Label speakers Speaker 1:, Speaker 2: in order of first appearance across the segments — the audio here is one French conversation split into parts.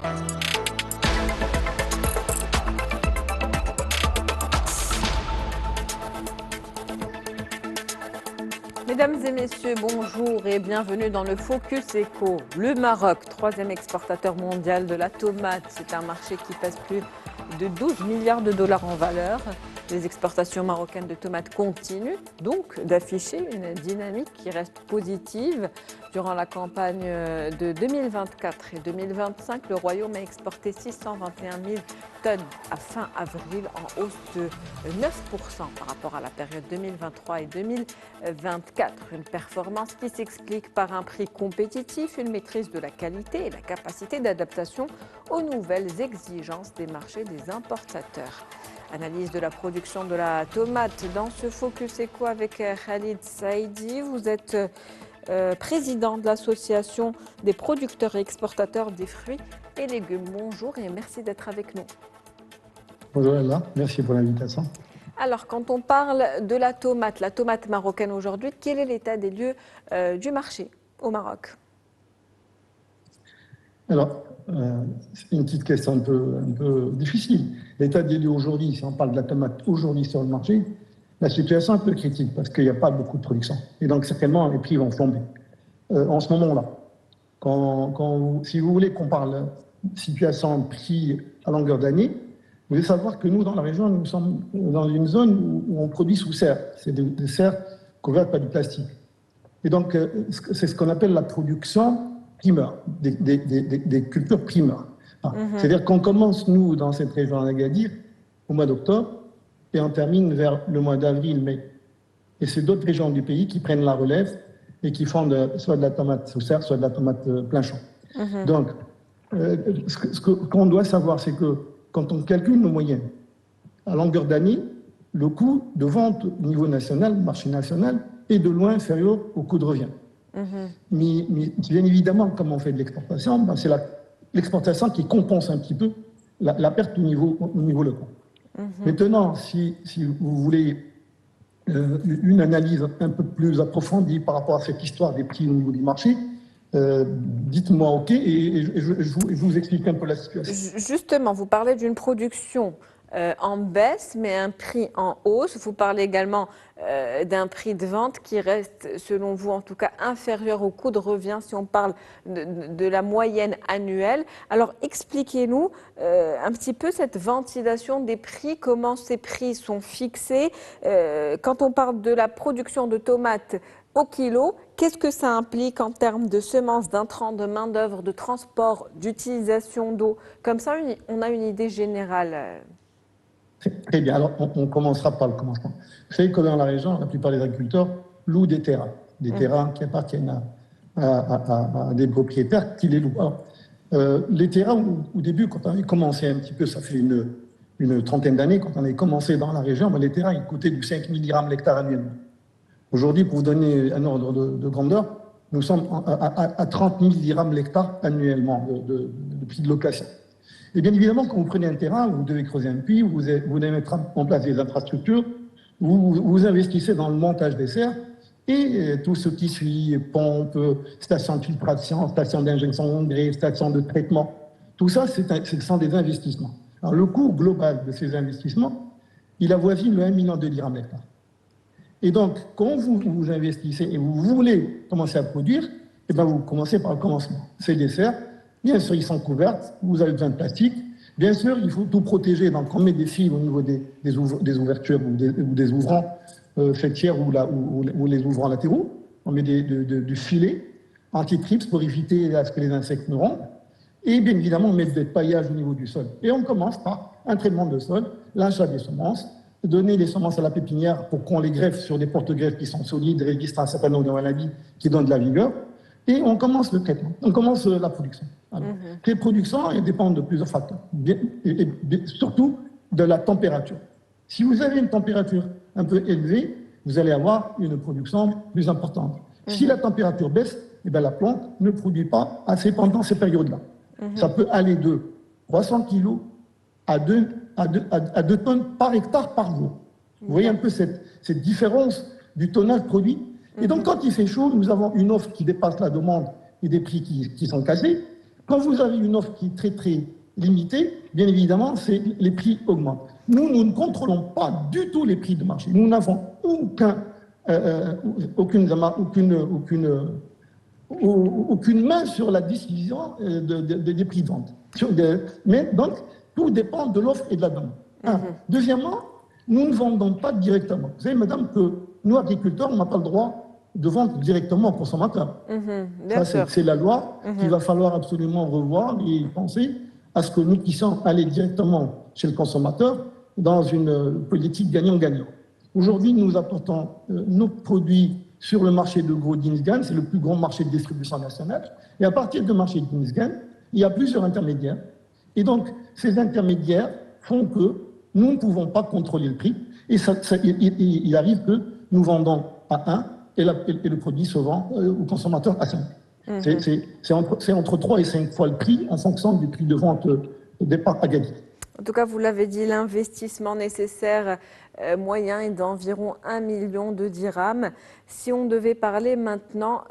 Speaker 1: Mesdames et messieurs, bonjour et bienvenue dans le Focus Eco. Le Maroc, troisième exportateur mondial de la tomate, c'est un marché qui pèse plus de 12 milliards de dollars en valeur. Les exportations marocaines de tomates continuent donc d'afficher une dynamique qui reste positive. Durant la campagne de 2024 et 2025, le Royaume a exporté 621 000 tonnes à fin avril, en hausse de 9% par rapport à la période 2023 et 2024. Une performance qui s'explique par un prix compétitif, une maîtrise de la qualité et la capacité d'adaptation aux nouvelles exigences des marchés des importateurs. Analyse de la production de la tomate dans ce Focus Eco avec Khalid Saïdi. Vous êtes président de l'association des producteurs et exportateurs des fruits et légumes. Bonjour et merci d'être avec nous.
Speaker 2: Bonjour Ella, merci pour l'invitation.
Speaker 1: Alors, quand on parle de la tomate marocaine aujourd'hui, quel est l'état des lieux du marché au Maroc?
Speaker 2: Alors, c'est une petite question un peu difficile. L'état des lieux aujourd'hui, si on parle de la tomate aujourd'hui sur le marché, la situation est un peu critique parce qu'il n'y a pas beaucoup de production. Et donc, certainement, les prix vont flamber. En ce moment-là, si vous voulez qu'on parle situation prix à longueur d'année, vous devez savoir que nous, dans la région, nous sommes dans une zone où on produit sous serre. C'est des serres couvertes par du plastique. Et donc, c'est ce qu'on appelle la production primeur, des cultures primeurs. C'est-à-dire qu'on commence, nous, dans cette région d'Agadir, au mois d'octobre, et on termine vers le mois d'avril, mai. Et c'est d'autres régions du pays qui prennent la relève et qui font soit de la tomate sous serre, soit de la tomate plein champ. Donc, ce qu'on doit savoir, c'est que quand on calcule nos moyennes, à longueur d'année, le coût de vente au niveau national, marché national, est de loin inférieur au coût de revient. Mais bien évidemment, comme on fait de l'exportation, ben c'est l'exportation qui compense un petit peu la perte au niveau local. Maintenant, si vous voulez une analyse un peu plus approfondie par rapport à cette histoire des prix au niveau du marché, dites-moi OK et je vous explique un peu la situation.
Speaker 1: Justement, vous parlez d'une production en baisse, mais un prix en hausse. Vous parlez également d'un prix de vente qui reste, selon vous, en tout cas, inférieur au coût de revient si on parle de la moyenne annuelle. Alors, expliquez-nous un petit peu cette ventilation des prix, comment ces prix sont fixés. Quand on parle de la production de tomates au kilo, qu'est-ce que ça implique en termes de semences, d'intrants, de main-d'œuvre, de transport, d'utilisation d'eau? Comme ça, on a une idée générale.
Speaker 2: Très bien, alors on commencera par le commencement. Vous savez que dans la région, la plupart des agriculteurs louent des terrains qui appartiennent à des propriétaires qui les louent. Alors, les terrains, au début, quand on avait commencé un petit peu, ça fait une trentaine d'années, quand on avait commencé dans la région, les terrains ils coûtaient du 5 000 dirhams l'hectare annuellement. Aujourd'hui, pour vous donner un ordre de grandeur, nous sommes à 30 000 dirhams l'hectare annuellement de prix de location. Et bien évidemment, quand vous prenez un terrain, vous devez creuser un puits, vous devez mettre en place des infrastructures, vous investissez dans le montage des serres et tout ce qui suit, pompes, stations de filtration, stations d'injection d'engrais, stations de traitement, tout ça, ce sont des investissements. Alors le coût global de ces investissements, il avoisine le 1 million de dirhams l'hectare. Et donc, quand vous investissez et vous voulez commencer à produire, eh bien vous commencez par le commencement. C'est des serres. Bien sûr, ils sont couvertes, vous avez besoin de plastique. Bien sûr, il faut tout protéger. Donc, on met des fils au niveau des ouvertures ou des ouvrants faîtières ou les ouvrants latéraux. On met du filet anti-trips pour éviter à ce que les insectes ne rentrent. Et bien évidemment, on met des paillages au niveau du sol. Et on commence par un traitement de sol, l'achat des semences, donner les semences à la pépinière pour qu'on les greffe sur des porte-greffes qui sont solides, résistent à un certain nombre de maladies, qui donnent de la vigueur. Et on commence le traitement, on commence la production. Alors, les productions, elles dépendent de plusieurs facteurs, et surtout de la température. Si vous avez une température un peu élevée, vous allez avoir une production plus importante. Si la température baisse, eh bien, la plante ne produit pas assez pendant ces périodes-là. Ça peut aller de 300 kg à 2 tonnes par hectare par jour. Vous voyez un peu cette différence du tonnage produit. Et donc, quand il fait chaud, nous avons une offre qui dépasse la demande et des prix qui sont cassés. Quand vous avez une offre qui est très, très limitée, bien évidemment, les prix augmentent. Nous ne contrôlons pas du tout les prix de marché. Nous n'avons aucune main sur la décision des prix de vente. Mais donc, tout dépend de l'offre et de la demande. Deuxièmement, nous ne vendons pas directement. Vous savez, madame, que nous, agriculteurs, on n'a pas le droit de vendre directement aux consommateurs. Ça, c'est la loi qu'il va falloir absolument revoir et penser à ce que nous puissions aller directement chez le consommateur dans une politique gagnant-gagnant. Aujourd'hui, nous apportons nos produits sur le marché de Gros Dinsgan, c'est le plus grand marché de distribution nationale. Et à partir du marché de Dinsgan, il y a plusieurs intermédiaires. Et donc, ces intermédiaires font que nous ne pouvons pas contrôler le prix. Et il arrive que nous vendons à 1 et le produit se vend au consommateur à 5. C'est entre 3 et 5 fois le prix en fonction du prix de vente au départ à Agadir.
Speaker 1: En tout cas, vous l'avez dit, l'investissement nécessaire moyen est d'environ 1 million de dirhams. Si on devait parler maintenant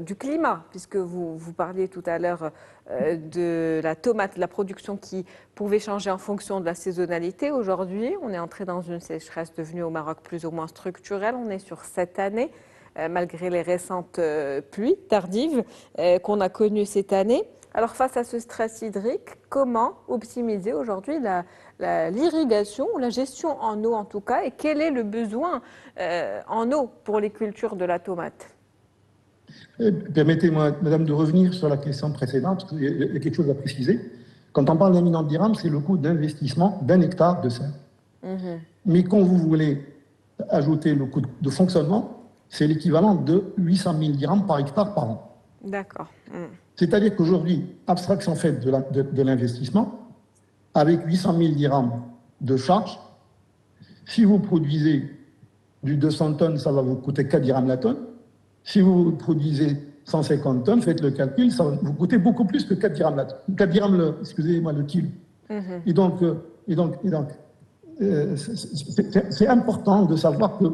Speaker 1: du climat, puisque vous parliez tout à l'heure de la tomate, de la production qui pouvait changer en fonction de la saisonnalité. Aujourd'hui, on est entré dans une sécheresse devenue au Maroc plus ou moins structurelle. On est sur 7 années, malgré les récentes pluies tardives qu'on a connues cette année. Alors, face à ce stress hydrique, comment optimiser aujourd'hui l'irrigation ou la gestion en eau en tout cas, et quel est le besoin en eau pour les cultures de la tomate?
Speaker 2: Permettez-moi, madame, de revenir sur la question précédente, parce qu'il y a quelque chose à préciser. Quand on parle d'un million de dirhams, c'est le coût d'investissement d'un hectare de serre. Mais quand vous voulez ajouter le coût de fonctionnement, c'est l'équivalent de 800 000 dirhams par hectare par an.
Speaker 1: D'accord.
Speaker 2: C'est-à-dire qu'aujourd'hui, abstraction faite de l'investissement, avec 800 000 dirhams de charge, si vous produisez du 200 tonnes, ça va vous coûter 4 dirhams la tonne. Si vous produisez 150 tonnes, faites le calcul, ça va vous coûter beaucoup plus que 4 dirhams la tonne. 4 dirhams, excusez-moi, le kilo. Et donc, c'est important de savoir que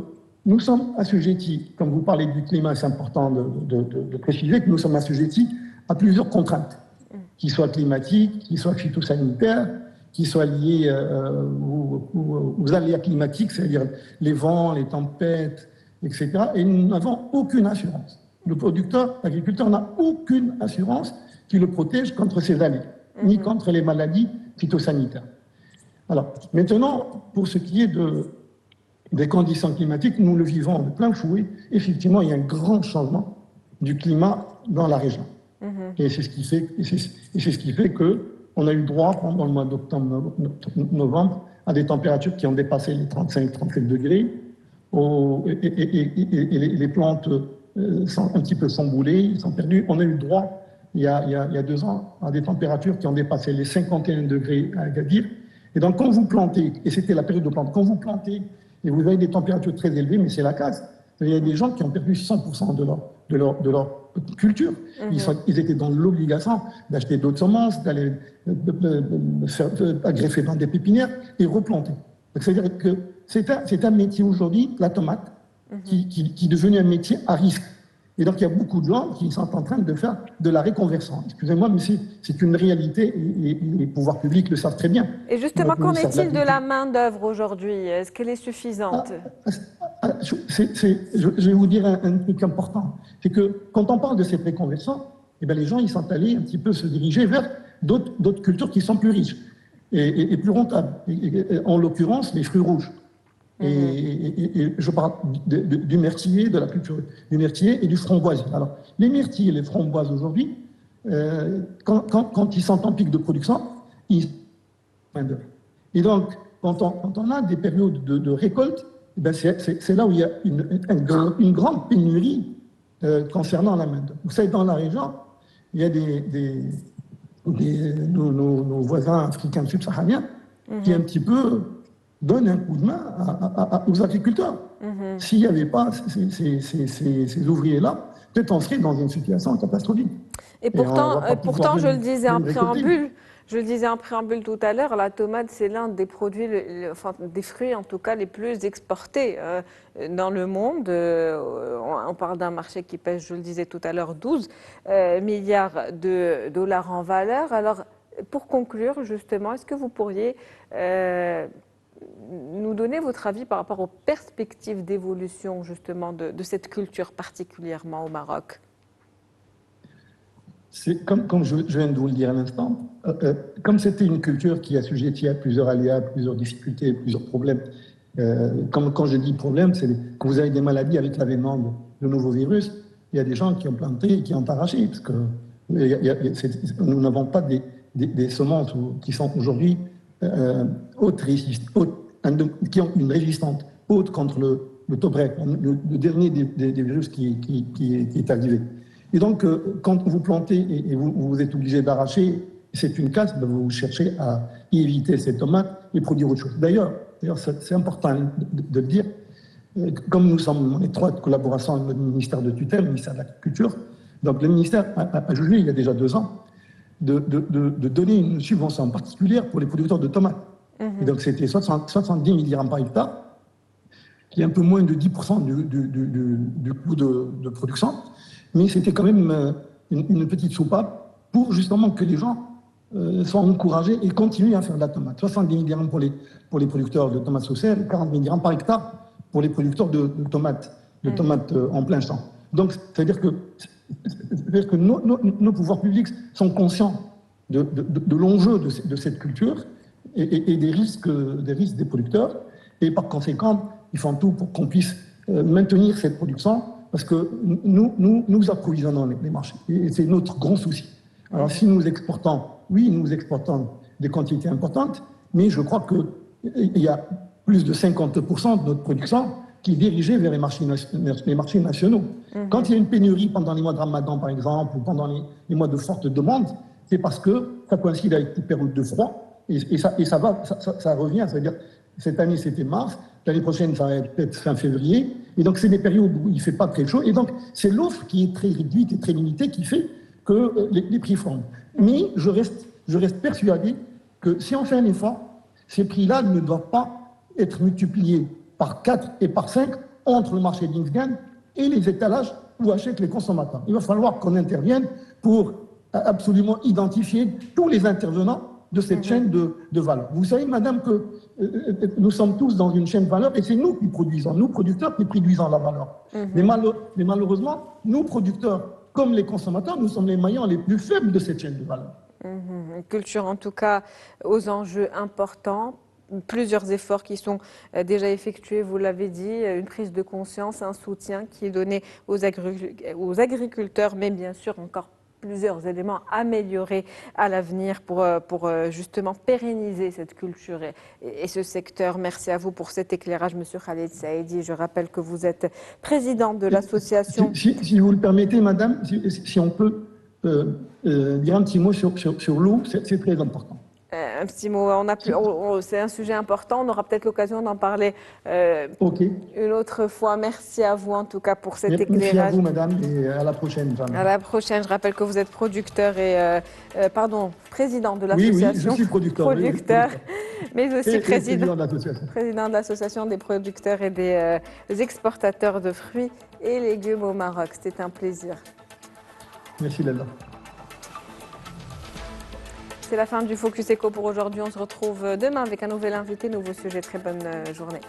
Speaker 2: nous sommes assujettis, comme vous parlez du climat, c'est important de préciser que nous sommes assujettis à plusieurs contraintes, qui soient climatiques, qui soient phytosanitaires, qui soient liées aux aléas climatiques, c'est-à-dire les vents, les tempêtes, etc. Et nous n'avons aucune assurance. Le producteur, l'agriculteur n'a aucune assurance qui le protège contre ces aléas, ni contre les maladies phytosanitaires. Alors, maintenant, pour ce qui est des conditions climatiques, nous le vivons de plein fouet. Effectivement, il y a un grand changement du climat dans la région. Et c'est ce qui fait qu'on a eu droit pendant le mois d'octobre-novembre à des températures qui ont dépassé les 35-37 degrés. Et les plantes sont un petit peu chamboulées, sont perdues. On a eu droit, il y a 2 ans, à des températures qui ont dépassé les 51 degrés à Agadir. Et donc, quand vous plantez, et c'était la période de plante, quand vous plantez et vous avez des températures très élevées, mais c'est la casse. Il y a des gens qui ont perdu 100% de leur culture. Ils étaient dans l'obligation d'acheter d'autres semences, d'aller faire greffer dans des pépinières et replanter. C'est-à-dire que c'est un métier aujourd'hui, la tomate, qui est devenu un métier à risque. Et donc, il y a beaucoup de gens qui sont en train de faire de la reconversion. Excusez-moi, mais c'est une réalité et les pouvoirs publics le savent très bien.
Speaker 1: Et justement, qu'en est-il de la main-d'œuvre aujourd'hui? Est-ce qu'elle est suffisante?
Speaker 2: Je vais vous dire un truc important. C'est que quand on parle de cette reconversion, eh bien, les gens ils sont allés un petit peu se diriger vers d'autres cultures qui sont plus riches et plus rentables. En l'occurrence, les fruits rouges. Et je parle du myrtille, de la culture du myrtille et du framboisier. Alors, les myrtilles et les framboises aujourd'hui, quand ils sont en pic de production, ils sont main-d'œuvre. Et donc, quand on a des périodes de récolte, ben c'est là où il y a une grande pénurie concernant la main-d'œuvre. Vous savez, dans la région, il y a nos voisins africains subsahariens qui un petit peu donnent un coup de main aux agriculteurs. S'il n'y avait pas ces ouvriers-là, peut-être on serait dans une situation catastrophique.
Speaker 1: Et pourtant, je le disais en préambule, Je le disais en préambule tout à l'heure, la tomate, c'est l'un des produits, enfin des fruits en tout cas, les plus exportés dans le monde. On parle d'un marché qui pèse, je le disais tout à l'heure, 12 milliards de dollars en valeur. Alors, pour conclure, justement, est-ce que vous pourriez nous donner votre avis par rapport aux perspectives d'évolution, justement, de cette culture, particulièrement au Maroc?
Speaker 2: C'est comme je viens de vous le dire à l'instant, comme c'était une culture qui est assujettie à plusieurs aléas, plusieurs difficultés, plusieurs problèmes. Comme quand je dis problème, c'est quand vous avez des maladies avec l'avènement de nouveaux virus, il y a des gens qui ont planté et qui ont arraché, parce que nous n'avons pas des semences qui sont aujourd'hui qui ont une résistance haute contre le Tobruk, le dernier des virus qui est arrivé. Et donc, quand vous plantez et vous êtes obligé d'arracher, c'est une casse, vous cherchez à éviter ces tomates et produire autre chose. D'ailleurs, c'est important de le dire, comme nous sommes en étroite collaboration avec le ministère de tutelle, le ministère de l'Agriculture, donc le ministère a jugé il y a déjà 2 ans de donner une subvention particulière pour les producteurs de tomates. Et donc c'était 70 milliards par hectare, qui est un peu moins de 10% du coût de production. Mais c'était quand même une petite soupape pour justement que les gens soient encouragés et continuent à faire de la tomate. 70 milliards pour les producteurs de tomates sociales, 40 milliards par hectare pour les producteurs de tomates en plein champ. Donc, c'est-à-dire que nos pouvoirs publics sont conscients de l'enjeu de cette culture et des risques des producteurs. Et par conséquent, ils font tout pour qu'on puisse maintenir cette production, parce que nous approvisionnons les marchés. Et c'est notre grand souci. Alors si nous exportons, oui, nous exportons des quantités importantes, mais je crois qu'il y a plus de 50% de notre production qui est dirigée vers les marchés nationaux. Quand il y a une pénurie pendant les mois de Ramadan, par exemple, ou pendant les mois de forte demande, c'est parce que ça coïncide avec des périodes de froid, et ça revient, c'est-à-dire cette année c'était mars, l'année prochaine ça va être peut-être fin février, et donc c'est des périodes où il ne fait pas très chaud, et donc c'est l'offre qui est très réduite et très limitée qui fait que les prix flambent. Mais je reste persuadé que si on fait un effort, ces prix-là ne doivent pas être multipliés par 4 et par 5 entre le marché d'Innsgan et les étalages où achètent les consommateurs. Il va falloir qu'on intervienne pour absolument identifier tous les intervenants de cette chaîne de valeur. Vous savez, madame, que nous sommes tous dans une chaîne de valeur et c'est nous qui produisons, nous producteurs qui produisons la valeur. Mais malheureusement, nous producteurs, comme les consommateurs, nous sommes les maillons les plus faibles de cette chaîne de valeur.
Speaker 1: Une culture en tout cas aux enjeux importants. Plusieurs efforts qui sont déjà effectués, vous l'avez dit, une prise de conscience, un soutien qui est donné aux agriculteurs, mais bien sûr encore plusieurs éléments améliorés à l'avenir pour justement pérenniser cette culture et ce secteur. Merci à vous pour cet éclairage, Monsieur Khaled Saïdi. Je rappelle que vous êtes président de l'association.
Speaker 2: Si vous le permettez, madame, si on peut dire un petit mot sur l'eau, c'est très important.
Speaker 1: Un petit mot, c'est un sujet important, on aura peut-être l'occasion d'en parler une autre fois. Merci à vous en tout cas pour cet éclairage.
Speaker 2: Merci à vous madame et à la prochaine.
Speaker 1: À la prochaine, je rappelle que vous êtes producteur et président de l'association.
Speaker 2: Oui, je suis producteur.
Speaker 1: Mais aussi président de l'association des producteurs et des exportateurs de fruits et légumes au Maroc. C'était un plaisir.
Speaker 2: Merci Lalla.
Speaker 1: C'est la fin du Focus Éco pour aujourd'hui. On se retrouve demain avec un nouvel invité, nouveau sujet. Très bonne journée.